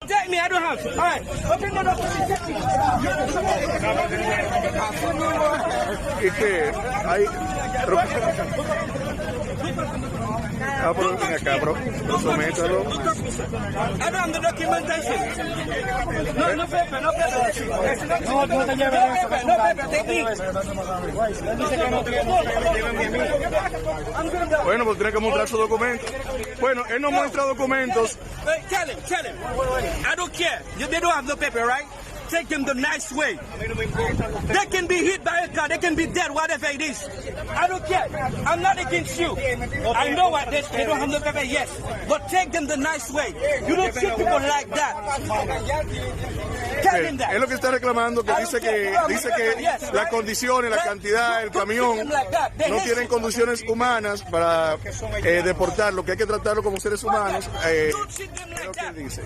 Take me, I don't have to. All right. Open the door for me. Y que hay... Ah, pero ven acá, bro. Sométalo. I don't have the documentation. No paper, no paper. No te lleves eso. No paper, take me. Bueno, pues tiene que mostrar su documento. Bueno, él no muestra documentos. Wait, tell him. I don't care. They don't have no paper, right? Take them the nice way. They can be hit by a car, they can be dead, whatever it is. I don't care. I'm not against you. I know what they don't have no paper, yes. But take them the nice way. You don't treat people like that. Tell them that. Es lo que está reclamando, que dice que las condiciones, la cantidad, el camión no tienen condiciones humanas para deportarlo, que hay que tratarlo como seres humanos. Es lo que él dice.